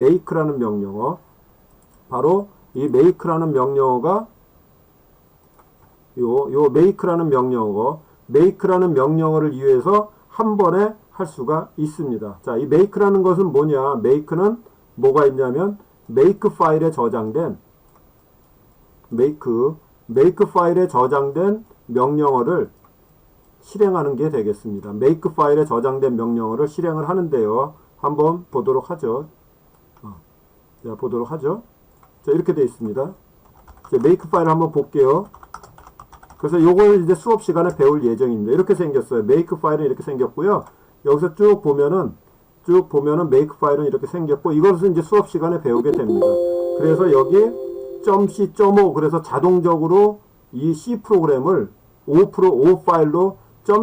make라는 명령어, 바로 이 make라는 명령어가 요 make라는 명령어를 이용해서 한 번에 할 수가 있습니다. 자, 이 make라는 것은 뭐냐? make는 뭐가 있냐면 make 파일에 저장된 make 파일에 저장된 명령어를 실행하는 게 되겠습니다. make 파일에 저장된 명령어를 실행을 하는데요. 한번 보도록 하죠. 자, 보도록 하죠. 자, 이렇게 되어 있습니다. 이제 make 파일 한번 볼게요. 그래서 요걸 이제 수업 시간에 배울 예정입니다. 이렇게 생겼어요. make 파일은 이렇게 생겼고요. 여기서 쭉 보면은 make 파일은 이렇게 생겼고, 이것은 이제 수업 시간에 배우게 됩니다. 그래서 여기 .c, .5, 그래서 자동적으로 이 C 프로그램을 O 파일로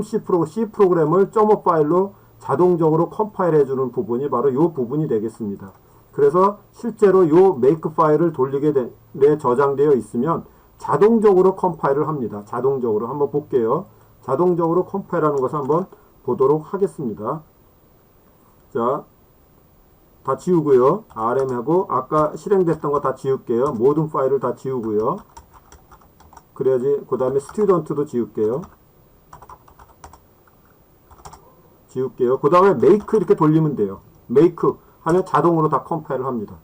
.c 프로그램을 .5 파일로 자동적으로 컴파일 해주는 부분이 바로 이 부분이 되겠습니다. 그래서 실제로 이 make 파일을 돌리게 저장되어 있으면 자동적으로 컴파일을 합니다. 자동적으로 한번 볼게요. 자동적으로 컴파일하는 것을 한번 보도록 하겠습니다. 자, 다 지우고요. rm하고 아까 실행됐던 거 다 지울게요. 모든 파일을 다 지우고요. 그래야지. 그 다음에 스튜던트도 지울게요. 그 다음에 make 이렇게 돌리면 돼요. make 하면 자동으로 다 컴파일을 합니다.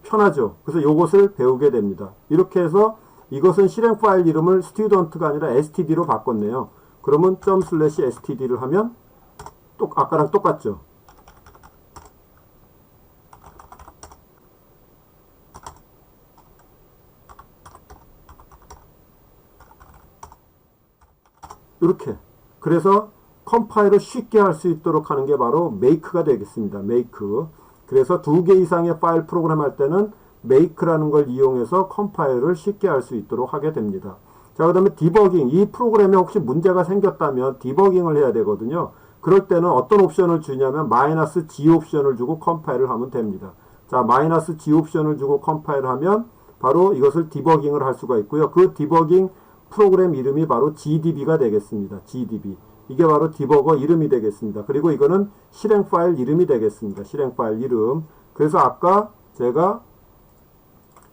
편하죠. 그래서 이것을 배우게 됩니다. 이렇게 해서 이것은 실행 파일 이름을 student가 아니라 std로 바꿨네요. 그러면 ./std를 하면 아까랑 똑같죠. 이렇게. 그래서 컴파일을 쉽게 할 수 있도록 하는 게 바로 make가 되겠습니다. make. 그래서 2개 이상의 파일 프로그램 할 때는 make라는 걸 이용해서 컴파일을 쉽게 할 수 있도록 하게 됩니다. 자, 그 다음에 디버깅. 이 프로그램에 혹시 문제가 생겼다면 디버깅을 해야 되거든요. 그럴 때는 어떤 옵션을 주냐면 -G 옵션을 주고 컴파일을 하면 됩니다. 자, -G 옵션을 주고 컴파일을 하면 바로 이것을 디버깅을 할 수가 있고요. 그 디버깅 프로그램 이름이 바로 GDB가 되겠습니다. GDB. 이게 바로 디버거 이름이 되겠습니다. 그리고 이거는 실행 파일 이름이 되겠습니다. 실행 파일 이름. 그래서 아까 제가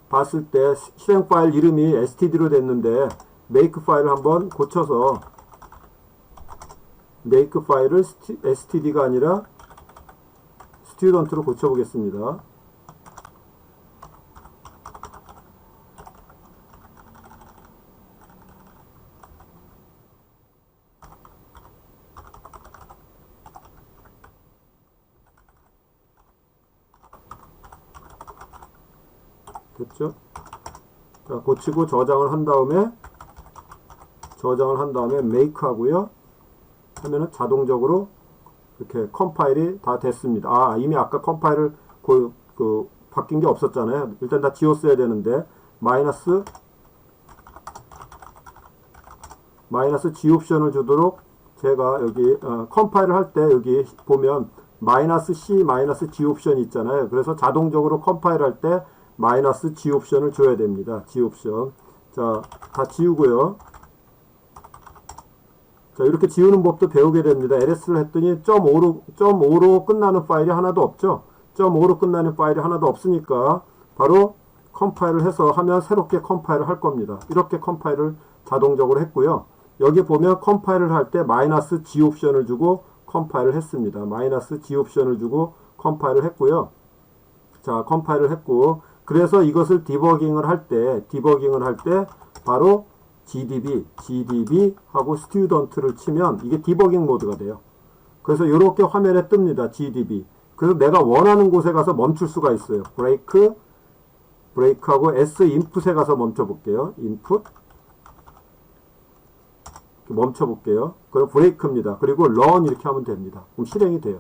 봤을 때 실행 파일 이름이 std로 됐는데 make 파일을 한번 고쳐서 make 파일을 std가 아니라 student로 고쳐보겠습니다. 됐죠? 자, 고치고 저장을 한 다음에 make 하고요. 하면은 자동적으로 이렇게 컴파일이 다 됐습니다. 아, 이미 아까 컴파일을 바뀐 게 없었잖아요. 일단 다 지웠어야 되는데 -G 옵션을 주도록 제가 여기 컴파일을 할 때 여기 보면 -C, -G 옵션이 있잖아요. 그래서 자동적으로 컴파일 할 때 -G 옵션을 줘야 됩니다. G 옵션. 자, 다 지우고요. 자, 이렇게 지우는 법도 배우게 됩니다. LS를 했더니 .5로 끝나는 파일이 하나도 없죠. .5로 끝나는 파일이 하나도 없으니까 바로 컴파일을 해서 하면 새롭게 컴파일을 할 겁니다. 이렇게 컴파일을 자동적으로 했고요. 여기 보면 컴파일을 할 때 -G 옵션을 주고 컴파일을 했습니다. -G 옵션을 주고 컴파일을 했고요. 자, 컴파일을 했고, 그래서 이것을 디버깅을 할 때 바로 GDB 하고 student를 치면 이게 디버깅 모드가 돼요. 그래서 이렇게 화면에 뜹니다. GDB. 그래서 내가 원하는 곳에 가서 멈출 수가 있어요. 브레이크하고 S input에 가서 멈춰 볼게요. input. 멈춰 볼게요. 그럼 브레이크입니다. 그리고 run 이렇게 하면 됩니다. 그럼 실행이 돼요.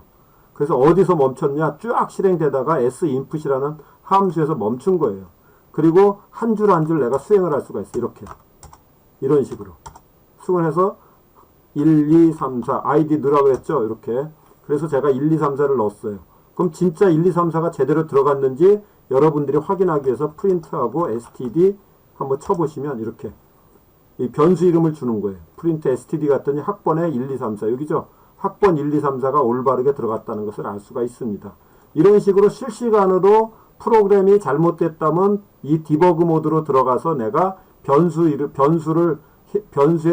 그래서 어디서 멈췄냐? 쫙 실행되다가 S input이라는 함수에서 멈춘 거예요. 그리고 한 줄 한 줄 내가 수행을 할 수가 있어요. 이렇게. 이런 식으로. 수행을 해서 1, 2, 3, 4 아이디 넣으라고 했죠. 이렇게. 그래서 제가 1, 2, 3, 4를 넣었어요. 그럼 진짜 1, 2, 3, 4가 제대로 들어갔는지 여러분들이 확인하기 위해서 프린트하고 std 한번 쳐보시면 이렇게 이 변수 이름을 주는 거예요. 프린트 std 갔더니 학번에 1, 2, 3, 4 여기죠. 학번 1, 2, 3, 4가 올바르게 들어갔다는 것을 알 수가 있습니다. 이런 식으로 실시간으로 프로그램이 잘못됐다면 이 디버그 모드로 들어가서 내가 변수에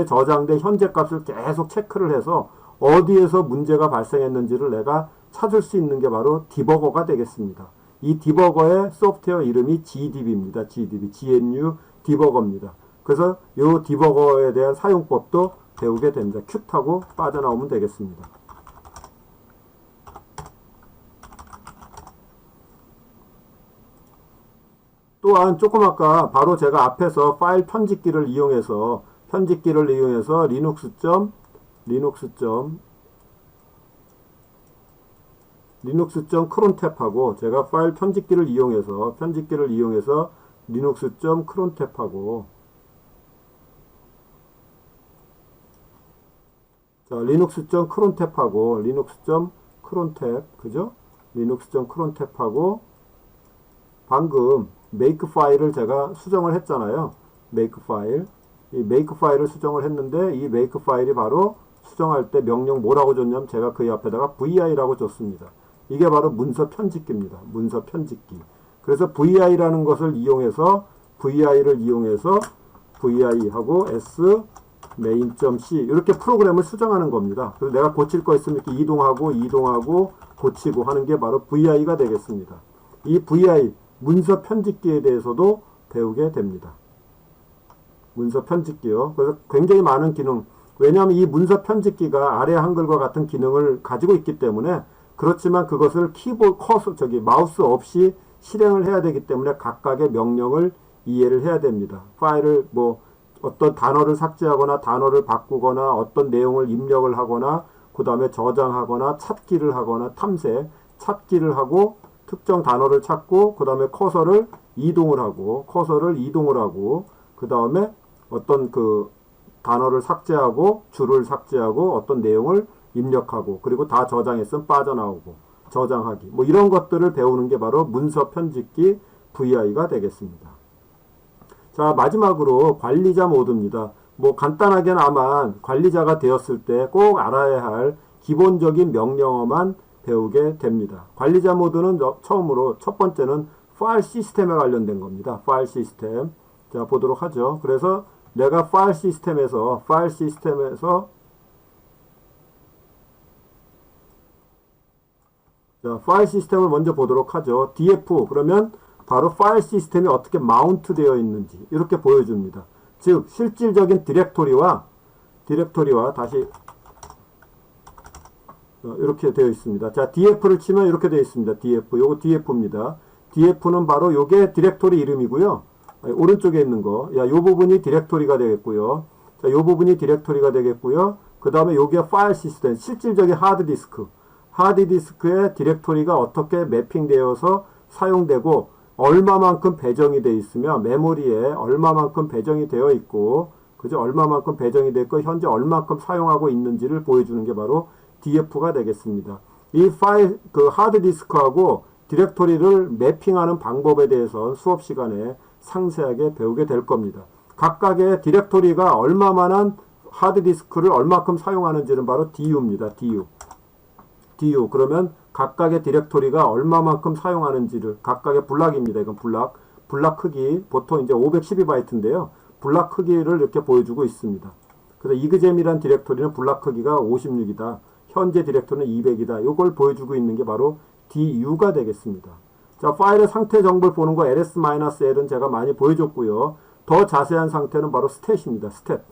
저장된 현재 값을 계속 체크를 해서 어디에서 문제가 발생했는지를 내가 찾을 수 있는 게 바로 디버거가 되겠습니다. 이 디버거의 소프트웨어 이름이 GDB입니다. GNU 디버거입니다. 그래서 이 디버거에 대한 사용법도 배우게 됩니다. 큐 타고 빠져나오면 되겠습니다. 또한 조금 아까 바로 제가 앞에서 파일 편집기를 이용해서 리눅스.crontab하고 제가 파일 편집기를 이용해서 linuxcrontab하고 자, linuxcrontab 그죠? linuxcrontab하고 방금 make 파일을 제가 수정을 했잖아요. make 파일. 이 make 파일을 수정을 했는데 이 make 파일이 바로 수정할 때 명령 뭐라고 줬냐면 제가 그 앞에다가 vi라고 줬습니다. 이게 바로 문서 편집기입니다. 문서 편집기. 그래서 vi라는 것을 이용해서 vi하고 s main.c 이렇게 프로그램을 수정하는 겁니다. 그래서 내가 고칠 거 있으면 이렇게 이동하고 고치고 하는 게 바로 vi가 되겠습니다. 이 vi 문서 편집기에 대해서도 배우게 됩니다. 문서 편집기요. 그래서 굉장히 많은 기능. 왜냐하면 이 문서 편집기가 아래 한글과 같은 기능을 가지고 있기 때문에 그렇지만 그것을 마우스 없이 실행을 해야 되기 때문에 각각의 명령을 이해를 해야 됩니다. 파일을 어떤 단어를 삭제하거나 단어를 바꾸거나 어떤 내용을 입력을 하거나 그 다음에 저장하거나 찾기를 하거나 찾기를 하고 특정 단어를 찾고 그 다음에 커서를 이동을 하고 그 다음에 어떤 그 단어를 삭제하고 줄을 삭제하고 어떤 내용을 입력하고 그리고 다 저장했으면 빠져나오고 저장하기 이런 것들을 배우는 게 바로 문서 편집기 vi가 되겠습니다. 자, 마지막으로 관리자 모드입니다. 간단하게는 아마 관리자가 되었을 때 꼭 알아야 할 기본적인 명령어만 배우게 됩니다. 관리자 모드는 처음으로 첫 번째는 파일 시스템에 관련된 겁니다. 파일 시스템. 자, 보도록 하죠. 그래서 내가 파일 시스템에서 자, 파일 시스템을 먼저 보도록 하죠. df 그러면 바로 파일 시스템이 어떻게 마운트 되어 있는지 이렇게 보여줍니다. 즉 실질적인 디렉토리와 다시 이렇게 되어 있습니다. 자, df를 치면 이렇게 되어 있습니다. 요거 df입니다. df는 바로 요게 디렉토리 이름이고요. 오른쪽에 있는 거. 요 부분이 디렉토리가 되겠고요. 자, 요 부분이 디렉토리가 되겠고요. 그 다음에 요게 파일 시스템, 실질적인 하드디스크의 디렉토리가 어떻게 매핑되어서 사용되고 얼마만큼 배정이 되어 있으며 메모리에 얼마만큼 배정이 되어 있고 얼마만큼 배정이 되어 있고 현재 얼마만큼 사용하고 있는지를 보여주는 게 바로 df가 되겠습니다. 이 파일 하드디스크하고 디렉토리를 매핑하는 방법에 대해서 수업 시간에 상세하게 배우게 될 겁니다. 각각의 디렉토리가 얼마만한 하드디스크를 얼마큼 사용하는지는 바로 du입니다. du. 그러면 각각의 디렉토리가 얼마만큼 사용하는지를 각각의 블락입니다. 이건 블락 크기 보통 이제 512바이트인데요. 블락 크기를 이렇게 보여주고 있습니다. 그래서 이그잼이란 디렉토리는 블락 크기가 56이다. 현재 디렉토리는 200이다. 이걸 보여주고 있는 게 바로 du가 되겠습니다. 자, 파일의 상태 정보를 보는 거 ls-l은 제가 많이 보여줬고요. 더 자세한 상태는 바로 스탯입니다. 스탯.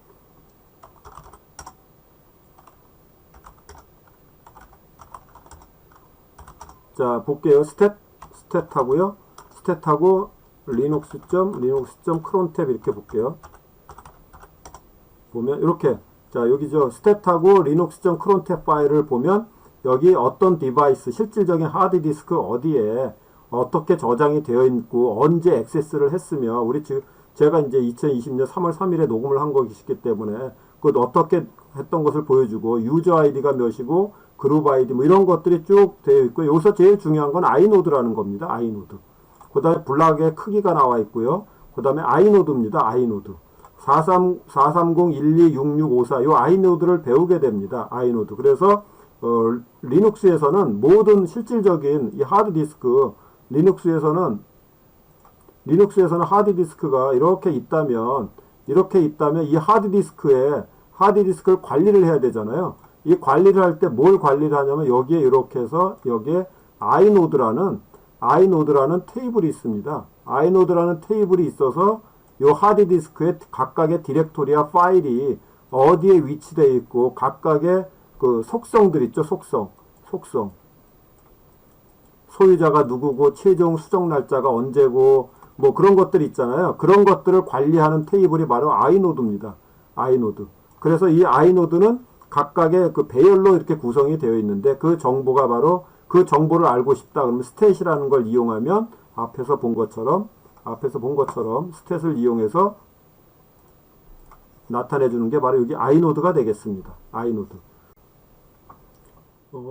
자, 볼게요. 스탯하고요. 스탯하고 linux.crontab 이렇게 볼게요. 보면 이렇게 자, 여기죠. 스탯하고 linux.crontab 파일을 보면 여기 어떤 디바이스, 실질적인 하드디스크 어디에 어떻게 저장이 되어 있고 언제 액세스를 했으며 제가 이제 2020년 3월 3일에 녹음을 한 것이기 때문에 어떻게 했던 것을 보여주고 유저 아이디가 몇이고 그룹 아이디 이런 것들이 쭉 되어 있고 여기서 제일 중요한 건 아이노드라는 겁니다. 아이노드. 그 다음에 블락의 크기가 나와 있고요. 그 다음에 아이노드입니다. 아이노드. 430, 12, 6654 요 아이노드를 배우게 됩니다. 아이노드. 그래서 리눅스에서는 모든 실질적인 이 하드디스크, 리눅스에서는 하드디스크가 이렇게 있다면 이 하드디스크를 관리를 해야 되잖아요. 이 관리를 할 때 뭘 관리를 하냐면 여기에 이렇게 해서 여기에 iNode라는 테이블이 있습니다. iNode라는 테이블이 있어서 이 하드디스크의 각각의 디렉토리와 파일이 어디에 위치되어 있고 각각의 그 속성들 있죠. 속성. 소유자가 누구고 최종 수정 날짜가 언제고 뭐 그런 것들 있잖아요. 그런 것들을 관리하는 테이블이 바로 iNode입니다. iNode. 그래서 이 iNode는 각각의 그 배열로 이렇게 구성이 되어 있는데 그 정보가 바로 그 정보를 알고 싶다 그러면 스탯이라는 걸 이용하면 앞에서 본 것처럼 스탯을 이용해서 나타내 주는 게 바로 여기 iNode가 되겠습니다. iNode.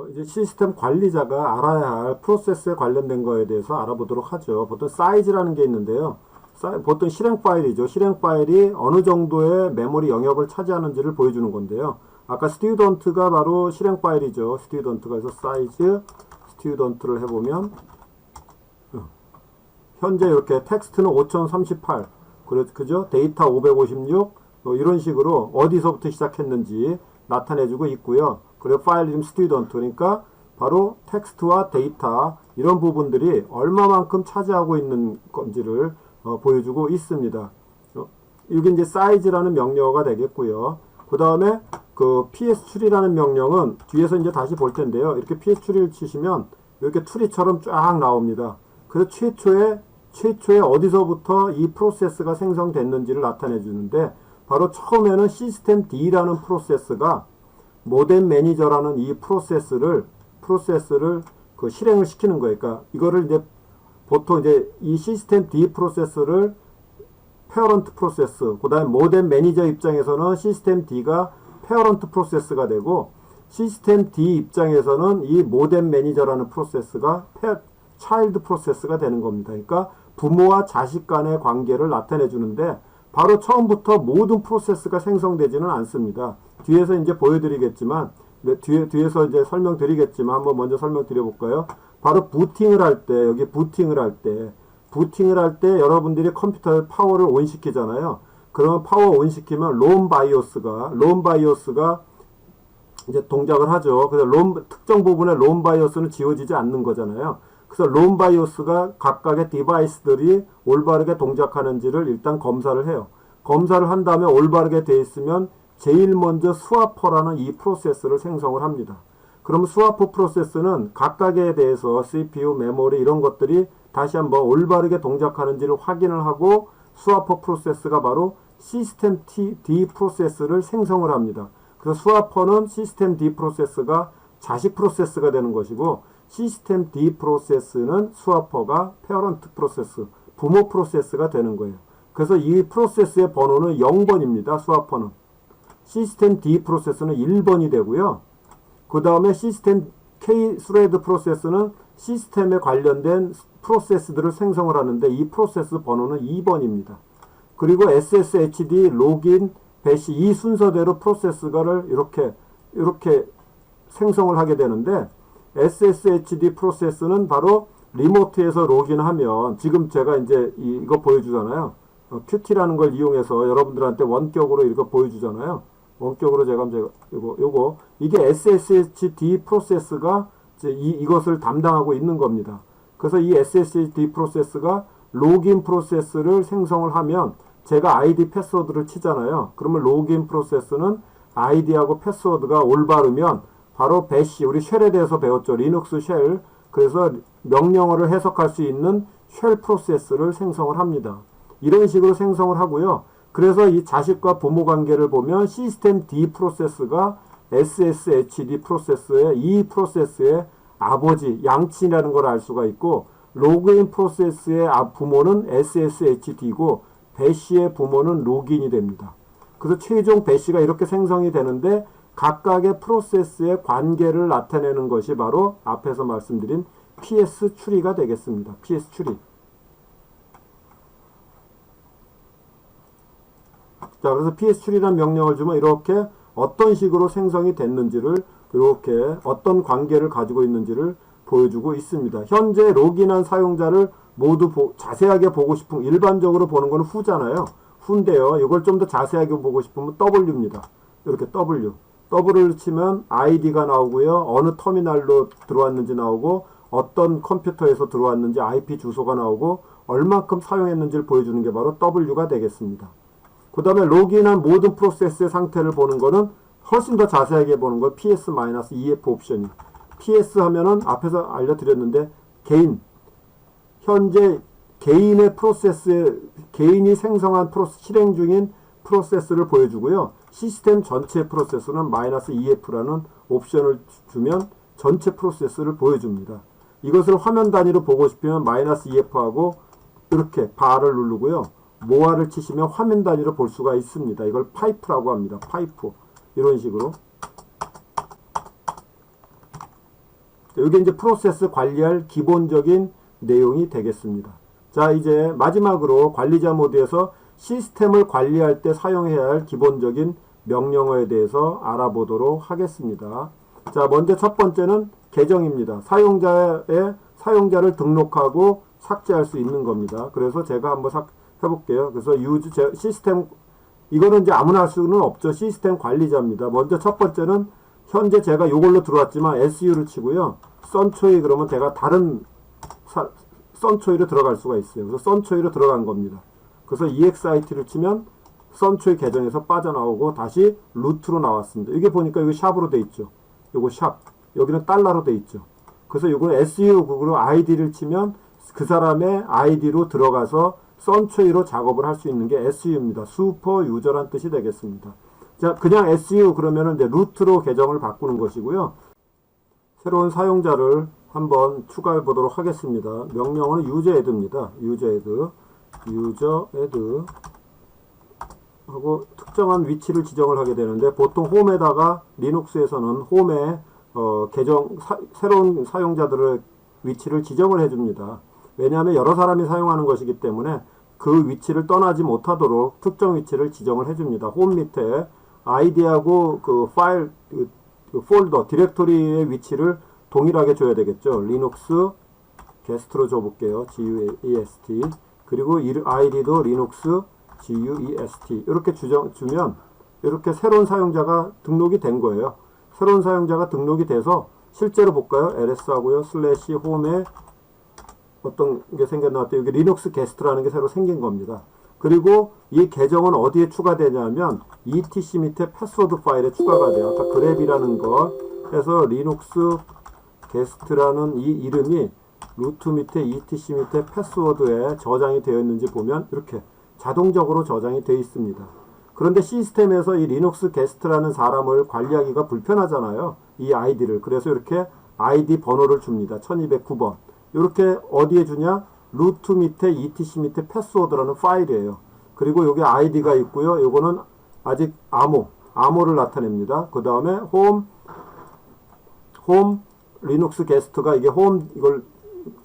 이제 시스템 관리자가 알아야 할 프로세스에 관련된 거에 대해서 알아보도록 하죠. 보통 사이즈라는 게 있는데요. 보통 실행 파일이죠. 실행 파일이 어느 정도의 메모리 영역을 차지하는지를 보여주는 건데요. 아까 스튜던트가 바로 실행 파일이죠. 스튜던트가 해서 사이즈 스튜던트를 해보면 현재 이렇게 텍스트는 5038 그죠? 데이터 556 이런 식으로 어디서부터 시작했는지 나타내주고 있고요. 그리고 파일 이름 스튜던트 그러니까 바로 텍스트와 데이터 이런 부분들이 얼마만큼 차지하고 있는 건지를 보여주고 있습니다. 이게 이제 사이즈라는 명령어가 되겠고요. 그 다음에 그 ps 추리라는 명령은 뒤에서 이제 다시 볼 텐데요. 이렇게 ps 추리를 치시면 이렇게 추리처럼 쫙 나옵니다. 그래서 최초에 어디서부터 이 프로세스가 생성됐는지를 나타내 주는데 바로 처음에는 시스템 D라는 프로세스가 모뎀 매니저라는 이 프로세스를 그 실행을 시키는 거예요. 그러니까 이거를 이제 보통 이제 이 시스템 D 프로세스를 페어런트 프로세스, 그 다음에 모뎀 매니저 입장에서는 시스템 D가 페어런트 프로세스가 되고 시스템 D 입장에서는 이 모뎀 매니저라는 프로세스가 차일드 프로세스가 되는 겁니다. 그러니까 부모와 자식 간의 관계를 나타내 주는데 바로 처음부터 모든 프로세스가 생성되지는 않습니다. 뒤에서 이제 보여드리겠지만 뒤에서 이제 설명드리겠지만 한번 먼저 설명드려볼까요? 바로 부팅을 할 때 여기 부팅을 할 때 여러분들이 컴퓨터의 파워를 온 시키잖아요. 그러면 파워 온 시키면 롬 바이오스가 이제 동작을 하죠. 그래서 특정 부분의 롬 바이오스는 지워지지 않는 거잖아요. 그래서 롬 바이오스가 각각의 디바이스들이 올바르게 동작하는지를 일단 검사를 해요. 검사를 한 다음에 올바르게 되어 있으면 제일 먼저 스와퍼라는 이 프로세스를 생성을 합니다. 그럼 스와퍼 프로세스는 각각에 대해서 CPU, 메모리 이런 것들이 다시 한번 올바르게 동작하는지를 확인을 하고 스와퍼 프로세스가 바로 시스템 D 프로세스를 생성을 합니다. 그래서 스와퍼는 시스템 D 프로세스가 자식 프로세스가 되는 것이고 시스템 D 프로세스는 스와퍼가 페어런트 프로세스, 부모 프로세스가 되는 거예요. 그래서 이 프로세스의 번호는 0번입니다. 스와퍼는. 시스템 D 프로세스는 1번이 되고요. 그 다음에 시스템 K 스레드 프로세스는 시스템에 관련된 프로세스들을 생성을 하는데 이 프로세스 번호는 2번입니다. 그리고 SSHD, 로긴, 배시 이 순서대로 프로세스를 이렇게 생성을 하게 되는데 SSHD 프로세스는 바로 리모트에서 로gin하면 지금 제가 이제 이거 보여주잖아요. Qt라는 걸 이용해서 여러분들한테 원격으로 이거 보여주잖아요. 원격으로 제가 이게 SSHD 프로세스가 이제 이것을 담당하고 있는 겁니다. 그래서 이 SSHD 프로세스가 로긴 프로세스를 생성을 하면 제가 아이디 패스워드를 치잖아요. 그러면 로긴 프로세스는 아이디하고 패스워드가 올바르면 바로 배시, 우리 쉘에 대해서 배웠죠. 리눅스 쉘. 그래서 명령어를 해석할 수 있는 쉘 프로세스를 생성을 합니다. 이런 식으로 생성을 하고요. 그래서 이 자식과 부모 관계를 보면 시스템 D 프로세스가 SSHD 프로세스의 이 프로세스의 아버지, 양친이라는 걸 알 수가 있고 로그인 프로세스의 부모는 SSHD고 배시의 부모는 로긴이 됩니다. 그래서 최종 배시가 이렇게 생성이 되는데 각각의 프로세스의 관계를 나타내는 것이 바로 앞에서 말씀드린 PS 추리가 되겠습니다. PS 추리. 자, 그래서 PS 추리라는 명령을 주면 이렇게 어떤 식으로 생성이 됐는지를 이렇게 어떤 관계를 가지고 있는지를 보여주고 있습니다. 현재 로그인한 사용자를 모두 자세하게 보고 싶은, 일반적으로 보는 건 후잖아요. 후인데요. 이걸 좀 더 자세하게 보고 싶으면 W입니다. 이렇게 W. W를 치면 ID가 나오고요. 어느 터미널로 들어왔는지 나오고, 어떤 컴퓨터에서 들어왔는지 IP 주소가 나오고, 얼만큼 사용했는지를 보여주는 게 바로 W가 되겠습니다. 그 다음에 로그인한 모든 프로세스의 상태를 보는 거는 훨씬 더 자세하게 보는 거 PS-EF 옵션이. PS 하면은 앞에서 알려드렸는데 현재 개인의 프로세스에, 개인이 생성한 실행 중인 프로세스를 보여주고요. 시스템 전체 프로세스는 -EF라는 옵션을 주면 전체 프로세스를 보여줍니다. 이것을 화면 단위로 보고 싶으면 -EF하고 이렇게 바를 누르고요. 모아를 치시면 화면 단위로 볼 수가 있습니다. 이걸 파이프라고 합니다. 파이프. 이런 식으로. 이게 이제 프로세스 관리할 기본적인 내용이 되겠습니다. 자, 이제 마지막으로 관리자 모드에서 시스템을 관리할 때 사용해야 할 기본적인 명령어에 대해서 알아보도록 하겠습니다. 자, 먼저 첫 번째는 계정입니다. 사용자를 등록하고 삭제할 수 있는 겁니다. 그래서 제가 한번 해볼게요. 그래서 시스템, 이거는 이제 아무나 할 수는 없죠. 시스템 관리자입니다. 먼저 첫 번째는 현재 제가 요걸로 들어왔지만 SU를 치고요. 선초이 그러면 제가 다른 선초이로 들어갈 수가 있어요. 그래서 선초이로 들어간 겁니다. 그래서 EXIT를 치면 선초이 계정에서 빠져나오고 다시 루트로 나왔습니다. 이게 보니까 이거 샵으로 돼 있죠. 요거 샵. 여기는 달러로 돼 있죠. 그래서 요거는 SU 그리고 ID를 치면 그 사람의 ID로 들어가서 선초이로 작업을 할 수 있는 게 SU입니다. 슈퍼 유저란 뜻이 되겠습니다. 자, 그냥 SU 그러면은 이제 루트로 계정을 바꾸는 것이고요. 새로운 사용자를 한번 추가해 보도록 하겠습니다. 명령어는 유저애드입니다. 유저애드 하고 특정한 위치를 지정을 하게 되는데, 보통 홈에다가 리눅스에서는 홈에 새로운 사용자들의 위치를 지정을 해줍니다. 왜냐하면 여러 사람이 사용하는 것이기 때문에 그 위치를 떠나지 못하도록 특정 위치를 지정을 해줍니다. 홈 밑에 아이디하고 그 파일, 그 폴더, 디렉토리의 위치를 동일하게 줘야 되겠죠. 리눅스 게스트로 줘볼게요. GUEST. 그리고 아이디도 리눅스 GUEST. 이렇게 주면 이렇게 새로운 사용자가 등록이 된 거예요. 새로운 사용자가 등록이 돼서 실제로 볼까요? LS하고요. 슬래시 홈에 어떤 게 생겨나왔대요. 여기 리눅스 게스트라는 게 새로 생긴 겁니다. 그리고 이 계정은 어디에 추가되냐면 etc 밑에 패스워드 파일에 추가가 돼요. 아까 그랩이라는 거 해서 리눅스 게스트라는 이 이름이 루트 밑에 etc 밑에 패스워드에 저장이 되어 있는지 보면 이렇게 자동적으로 저장이 되어 있습니다. 그런데 시스템에서 이 리눅스 게스트라는 사람을 관리하기가 불편하잖아요. 이 아이디를. 그래서 이렇게 아이디 번호를 줍니다. 1209번. 이렇게 어디에 주냐? 루트 밑에 etc 밑에 패스워드라는 파일이에요. 그리고 여기 아이디가 있고요. 요거는 아직 암호를 나타냅니다. 그 다음에 홈 리눅스 게스트가 이게 이걸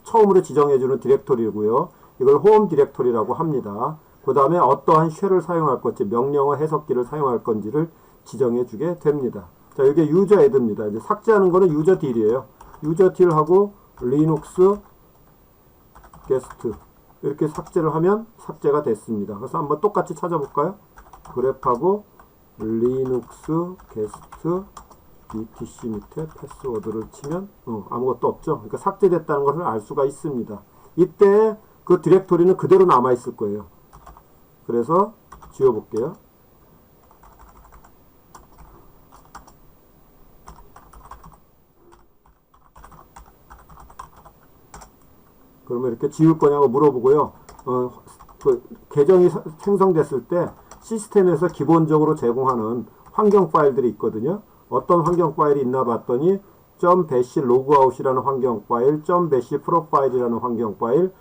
처음으로 지정해주는 디렉토리고요. 이걸 홈 디렉토리라고 합니다. 그 다음에 어떠한 쉘을 사용할 건지, 명령어 해석기를 사용할 건지를 지정해주게 됩니다. 자, 이게 유저 애드입니다. 이제 삭제하는 거는 유저 딜이에요. 유저 딜하고 리눅스 게스트 이렇게 삭제를 하면 삭제가 됐습니다. 그래서 한번 똑같이 찾아볼까요? 그래프하고 리눅스 게스트 etc 밑에 패스워드를 치면 아무것도 없죠. 그러니까 삭제됐다는 것을 알 수가 있습니다. 이때 그 디렉토리는 그대로 남아 있을 거예요. 그래서 지워볼게요. 그러면 이렇게 지울 거냐고 물어보고요. 그 계정이 생성됐을 때 시스템에서 기본적으로 제공하는 환경 파일들이 있거든요. 어떤 환경 파일이 있나 봤더니 .bash logout이라는 환경 파일, .bash profile이라는 환경 파일,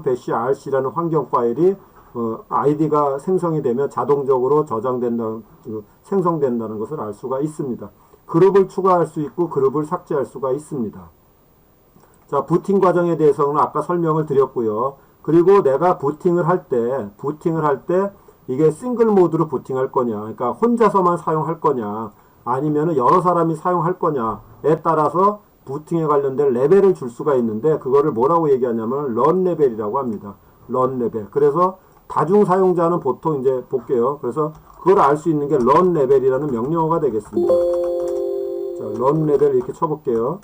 .bash rc라는 환경 파일이 아이디가 생성이 되면 자동적으로 생성된다는 것을 알 수가 있습니다. 그룹을 추가할 수 있고 그룹을 삭제할 수가 있습니다. 자, 부팅 과정에 대해서는 아까 설명을 드렸고요. 그리고 내가 부팅을 할 때 이게 싱글 모드로 부팅할 거냐, 그러니까 혼자서만 사용할 거냐, 아니면 여러 사람이 사용할 거냐에 따라서 부팅에 관련된 레벨을 줄 수가 있는데 그거를 뭐라고 얘기하냐면 런 레벨이라고 합니다. 런 레벨. 그래서 다중 사용자는 보통 이제 볼게요. 그래서 그걸 알 수 있는 게 런 레벨이라는 명령어가 되겠습니다. 자, 런 레벨 이렇게 쳐볼게요.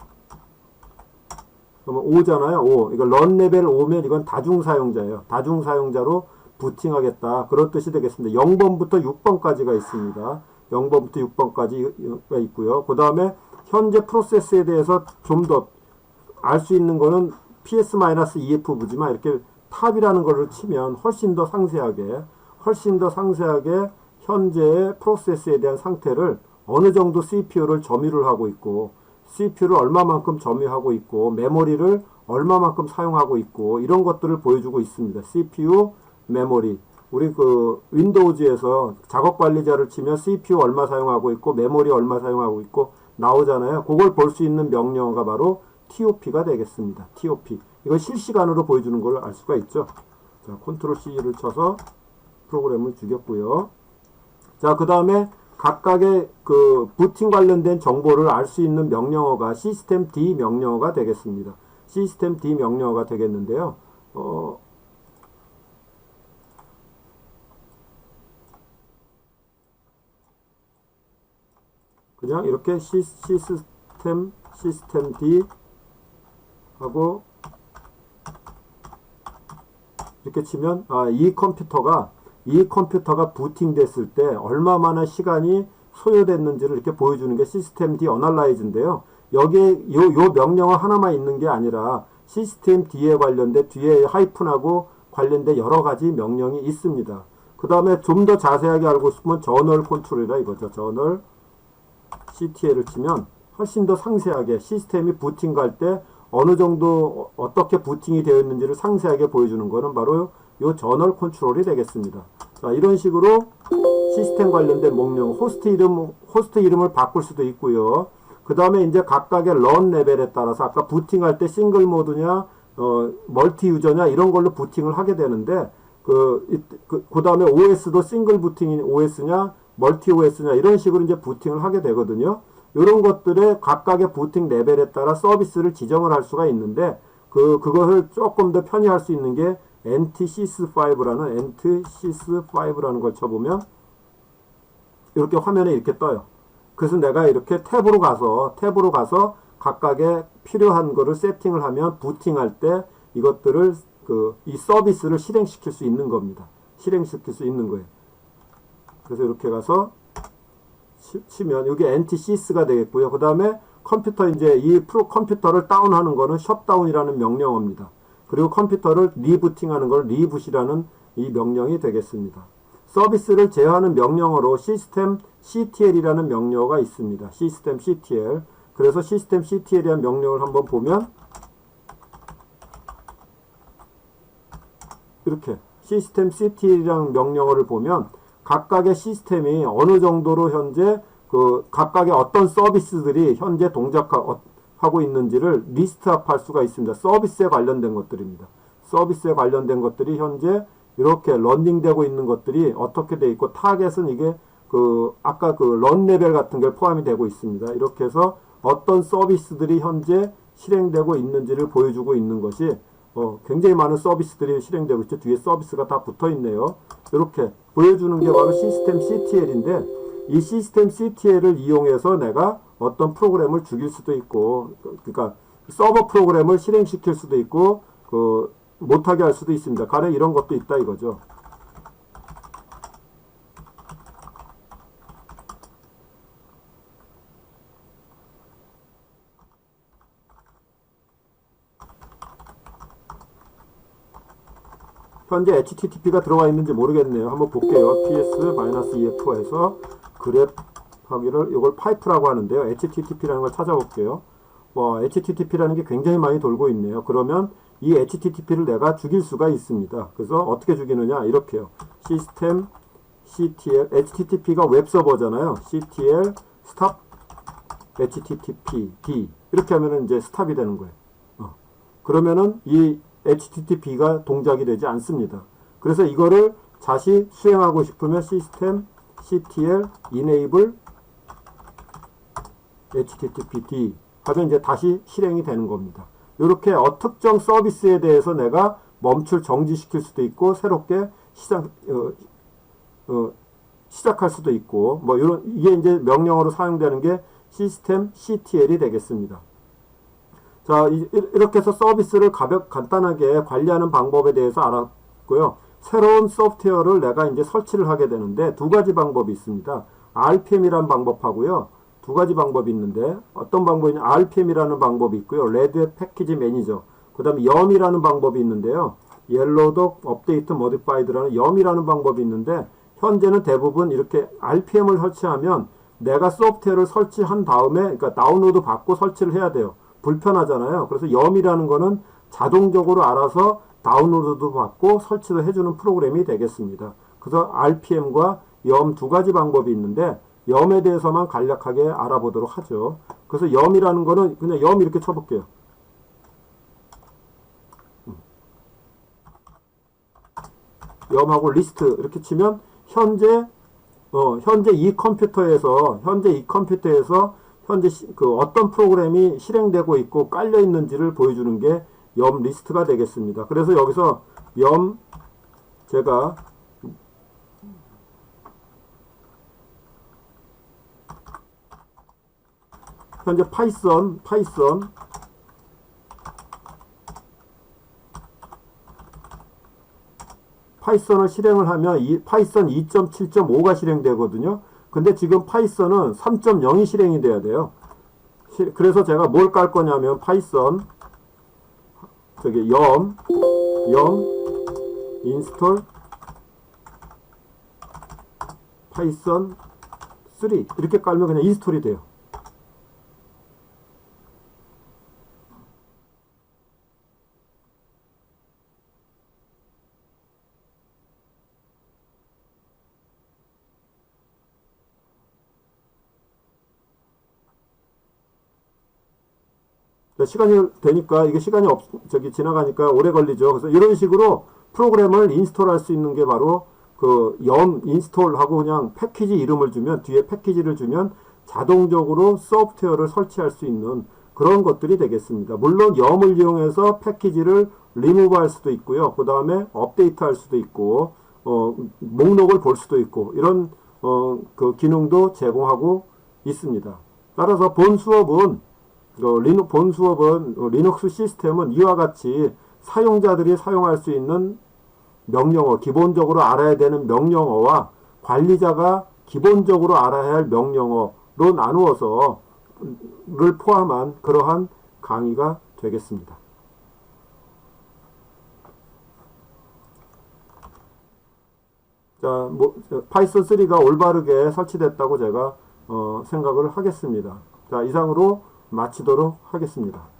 그러면 5잖아요. 5. 이거 런 레벨 5면 이건 다중 사용자예요. 다중 사용자로 부팅하겠다. 그런 뜻이 되겠습니다. 0번부터 6번까지가 있습니다. 0번부터 6번까지가 있고요. 그 다음에 현재 프로세스에 대해서 좀 더 알 수 있는 거는 ps-ef부지만 이렇게 탑이라는 거를 치면 훨씬 더 상세하게 현재의 프로세스에 대한 상태를 어느 정도 CPU를 점유를 하고 있고 CPU를 얼마만큼 점유하고 있고 메모리를 얼마만큼 사용하고 있고 이런 것들을 보여주고 있습니다. CPU, 메모리. 우리 그 윈도우즈에서 작업 관리자를 치면 CPU 얼마 사용하고 있고 메모리 얼마 사용하고 있고 나오잖아요. 그걸 볼 수 있는 명령어가 바로 TOP가 되겠습니다. TOP. 이건 실시간으로 보여주는 걸 알 수가 있죠. 자, 컨트롤 C를 쳐서 프로그램을 죽였고요. 자, 그 다음에 각각의 그 부팅 관련된 정보를 알 수 있는 명령어가 시스템 D 명령어가 되겠습니다. 시스템 D 명령어가 되겠는데요. 그냥 이렇게 시스템 D 하고 이렇게 치면 이 컴퓨터가 부팅 됐을 때 얼마만한 시간이 소요됐는지를 이렇게 보여주는 게 시스템 D 어널라이즈인데요. 여기에 요 명령어 하나만 있는 게 아니라 시스템 D에 관련된 뒤에 하이픈하고 관련된 여러 가지 명령이 있습니다. 그 다음에 좀 더 자세하게 알고 싶으면 저널 컨트롤이라 이거죠. 저널 CTL을 치면 훨씬 더 상세하게 시스템이 부팅 갈 때 어느 정도 어떻게 부팅이 되어 있는지를 상세하게 보여주는 거는 바로 요 저널 컨트롤이 되겠습니다. 자, 이런 식으로 시스템 관련된 명령, 호스트 이름을 바꿀 수도 있고요. 그 다음에 이제 각각의 런 레벨에 따라서 아까 부팅할 때 싱글 모드냐, 멀티 유저냐 이런 걸로 부팅을 하게 되는데 그 다음에 OS도 싱글 부팅인 OS냐, 멀티 OS냐 이런 식으로 이제 부팅을 하게 되거든요. 이런 것들의 각각의 부팅 레벨에 따라 서비스를 지정을 할 수가 있는데 그것을 조금 더 편의할 수 있는 게 NTSys5라는 걸 쳐보면 이렇게 화면에 이렇게 떠요. 그래서 내가 이렇게 탭으로 가서 각각의 필요한 거를 세팅을 하면 부팅할 때 이것들을 이 서비스를 실행시킬 수 있는 겁니다. 실행시킬 수 있는 거예요. 그래서 이렇게 가서 치면 여기 NTSys가 되겠고요. 그 다음에 컴퓨터 이제 컴퓨터를 다운하는 거는 셧다운이라는 명령어입니다. 그리고 컴퓨터를 리부팅하는 걸 리붓이라는 이 명령이 되겠습니다. 서비스를 제어하는 명령어로 시스템 CTL이라는 명령어가 있습니다. 시스템 CTL. 그래서 시스템 CTL이라는 명령을 한번 보면 이렇게 시스템 CTL이라는 명령어를 보면 각각의 시스템이 어느 정도로 현재 각각의 어떤 서비스들이 현재 동작하고 있는지를 리스트업할 수가 있습니다. 서비스에 관련된 것들입니다. 서비스에 관련된 것들이 현재 이렇게 런닝되고 있는 것들이 어떻게 돼 있고 타겟은 이게 아까 런 레벨 같은 게 포함이 되고 있습니다. 이렇게 해서 어떤 서비스들이 현재 실행되고 있는지를 보여주고 있는 것이 굉장히 많은 서비스들이 실행되고 있죠. 뒤에 서비스가 다 붙어 있네요. 이렇게 보여주는 게 바로 시스템 CTL인데 이 시스템 CTL을 이용해서 내가 어떤 프로그램을 죽일 수도 있고 그러니까 서버 프로그램을 실행시킬 수도 있고 못하게 할 수도 있습니다. 가령 이런 것도 있다 이거죠. 현재 HTTP가 들어가 있는지 모르겠네요. 한번 볼게요. ps-ef 해서 그랩 하기를 이걸 파이프라고 하는데요. HTTP라는 걸 찾아볼게요. HTTP라는 게 굉장히 많이 돌고 있네요. 그러면 이 HTTP를 내가 죽일 수가 있습니다. 그래서 어떻게 죽이느냐 이렇게요. 시스템 CTL HTTP가 웹서버잖아요. CTL stop HTTP D 이렇게 하면은 이제 스탑이 되는 거예요. 그러면은 이 HTTP가 동작이 되지 않습니다. 그래서 이거를 다시 수행하고 싶으면 시스템 CTL enable httpd 하면 이제 다시 실행이 되는 겁니다. 이렇게 특정 서비스에 대해서 내가 멈출 정지시킬 수도 있고 새롭게 시작할 수도 있고 뭐 이게 이제 명령어로 사용되는 게 시스템 CTL이 되겠습니다. 자, 이렇게 해서 서비스를 간단하게 관리하는 방법에 대해서 알았고요. 새로운 소프트웨어를 내가 이제 설치를 하게 되는데 두 가지 방법이 있습니다. RPM이라는 방법하고요. 두 가지 방법이 있는데 어떤 방법이냐? RPM이라는 방법이 있고요. 레드 패키지 매니저. 그 다음에 YUM이라는 방법이 있는데요. 옐로우 업데이트 모디파이드라는 YUM이라는 방법이 있는데 현재는 대부분 이렇게 RPM을 설치하면 내가 소프트웨어를 설치한 다음에 그러니까 다운로드 받고 설치를 해야 돼요. 불편하잖아요. 그래서 YUM이라는 거는 자동적으로 알아서 다운로드도 받고 설치도 해주는 프로그램이 되겠습니다. 그래서 RPM과 YUM 두 가지 방법이 있는데 YUM에 대해서만 간략하게 알아보도록 하죠. 그래서 YUM이라는 거는 그냥 YUM 이렇게 쳐볼게요. YUM하고 리스트 이렇게 치면 현재 이 컴퓨터에서 현재 어떤 프로그램이 실행되고 있고 깔려 있는지를 보여주는 게 YUM 리스트가 되겠습니다. 그래서 여기서 YUM 제가 현재 파이썬을 실행을 하면 파이썬 2.7.5가 실행되거든요. 근데 지금 파이썬은 3.0이 실행이 돼야 돼요. 그래서 제가 뭘 깔 거냐면 파이썬 YUM 인스톨 파이썬 3 이렇게 깔면 그냥 인스톨이 돼요. 시간이 되니까 이게 시간이 지나가니까 오래 걸리죠. 그래서 이런 식으로 프로그램을 인스톨할 수 있는 게 바로 그 YUM 인스톨하고 그냥 패키지 이름을 주면 뒤에 패키지를 주면 자동적으로 소프트웨어를 설치할 수 있는 그런 것들이 되겠습니다. 물론 YUM을 이용해서 패키지를 리무브할 수도 있고요. 그 다음에 업데이트할 수도 있고 목록을 볼 수도 있고 이런 그 기능도 제공하고 있습니다. 따라서 본 수업은 리눅스 시스템은 이와 같이 사용자들이 사용할 수 있는 명령어, 기본적으로 알아야 되는 명령어와 관리자가 기본적으로 알아야 할 명령어로 나누어서 를 포함한 그러한 강의가 되겠습니다. 자, 파이썬 3가 올바르게 설치됐다고 제가 생각을 하겠습니다. 자, 이상으로 마치도록 하겠습니다.